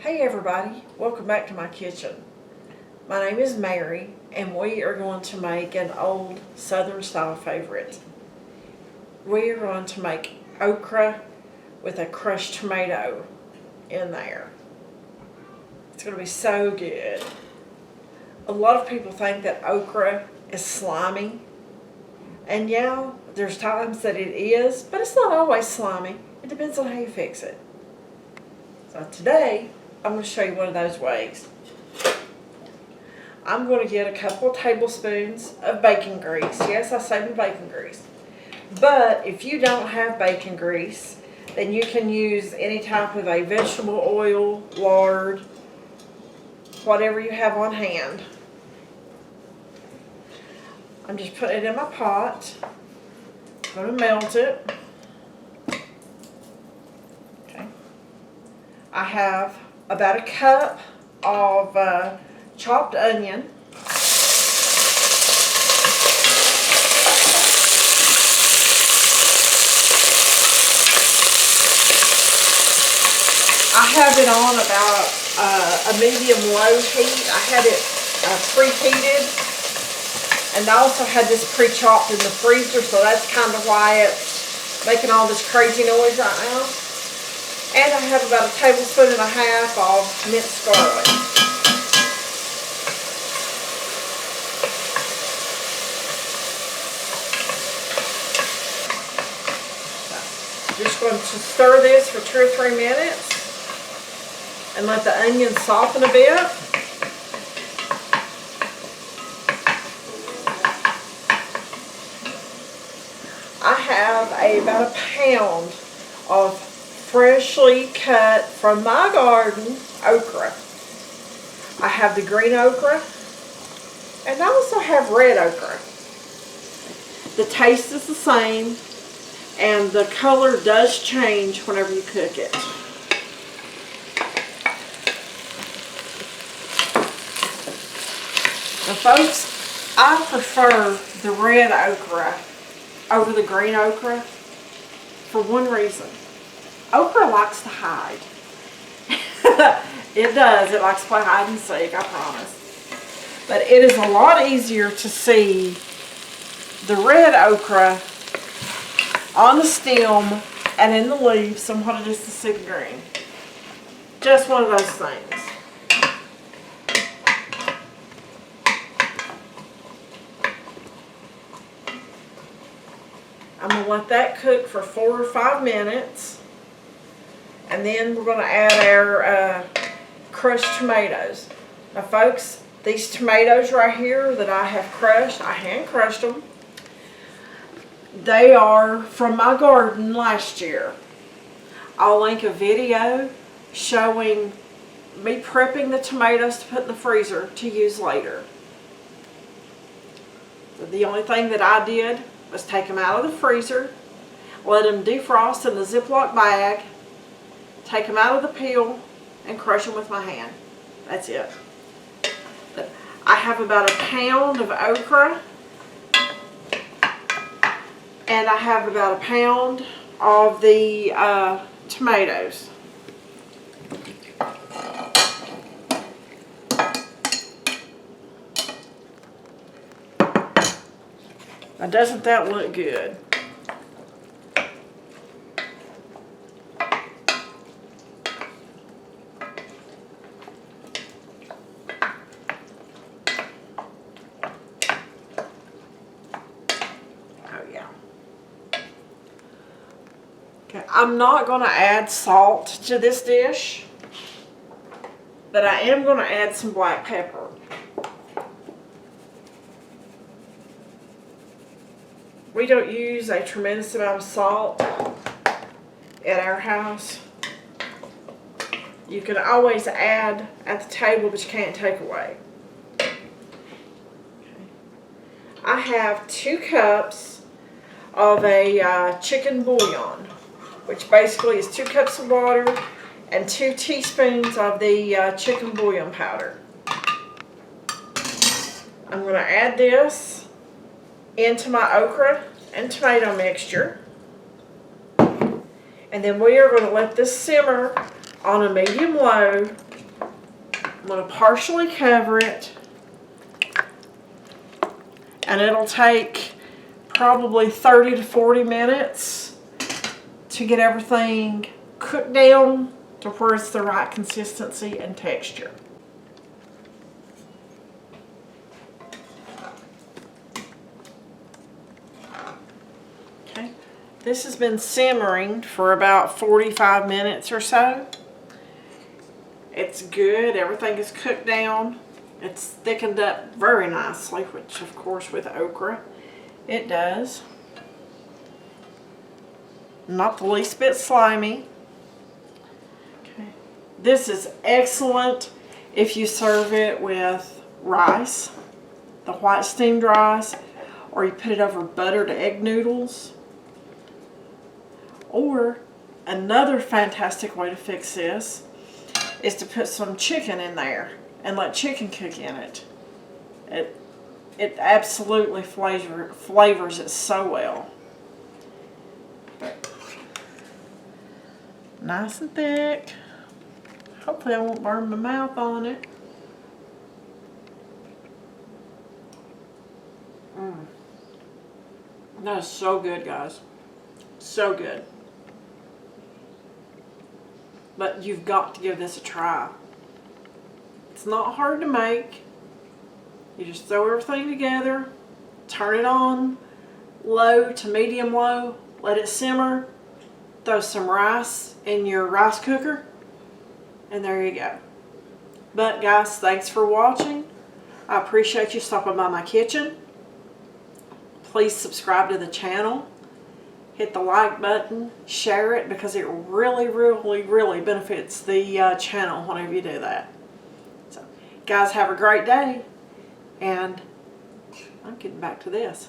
Hey everybody, welcome back to my kitchen. My name is Mary and we are going to make an old southern style favorite. We are going to make okra with a crushed tomato in there. It's going to be so good. A lot of people think that okra is slimy, and yeah, there's times that it is, but it's not always slimy. It depends on how you fix it. So today I'm going to show you one of those ways. I'm going to get a couple of tablespoons of bacon grease. Yes, I say bacon grease. But if you don't have bacon grease, then you can use any type of a vegetable oil, lard, whatever you have on hand. I'm just putting it in my pot. I'm going to melt it. Okay. I have about a cup of chopped onion. I have it on about a medium-low heat. I had it preheated, and I also had this pre-chopped in the freezer, so that's kind of why it's making all this crazy noise right now. And I have about a tablespoon and a half of minced garlic. Just going to stir this for 2 or 3 minutes and let the onion soften a bit. I have about a pound of freshly cut from my garden okra. I have the green okra, and I also have red okra. The taste is the same, and the color does change whenever you cook it. Now folks, I prefer the red okra over the green okra for one reason. Okra likes to hide. It does. It likes to play hide and seek, I promise. But it is a lot easier to see the red okra on the stem and in the leaves than what it is to see the green. Just one of those things. I'm going to let that cook for 4 or 5 minutes. And then we're going to add our crushed tomatoes. Now folks, these tomatoes right here that I have crushed, I hand crushed them. They are from my garden last year. I'll link a video showing me prepping the tomatoes to put in the freezer to use later. So the only thing that I did was take them out of the freezer, let them defrost in the Ziploc bag, take them out of the peel, and crush them with my hand. That's it. But I have about a pound of okra, and I have about a pound of the tomatoes. Now doesn't that look good? Okay, I'm not going to add salt to this dish, but I am going to add some black pepper. We don't use a tremendous amount of salt at our house. You can always add at the table, but you can't take away. Okay. I have 2 cups of a chicken bouillon, which basically is 2 cups of water and 2 teaspoons of the chicken bouillon powder. I'm going to add this into my okra and tomato mixture. And then we are going to let this simmer on a medium-low I'm going to partially cover it, and it'll take probably 30 to 40 minutes to get everything cooked down to where it's the right consistency and texture. Okay, this has been simmering for about 45 minutes or so. It's good, everything is cooked down. It's thickened up very nicely, which of course with okra it does. Not the least bit slimy. Okay. This is excellent if you serve it with rice, the white steamed rice, or you put it over buttered egg noodles. Or another fantastic way to fix this is to put some chicken in there and let chicken cook in it. It absolutely flavors it so well. But nice and thick. Hopefully I won't burn my mouth on it. That is so good, guys. So good. But you've got to give this a try. It's not hard to make. You just throw everything together, turn it on low to medium low, let it simmer, throw some rice in your rice cooker, and there you go. But guys, thanks for watching. I appreciate you stopping by my kitchen. Please subscribe to the channel. Hit the like button, share it, because it really, really, really benefits the channel whenever you do that. So, guys, have a great day, and I'm getting back to this.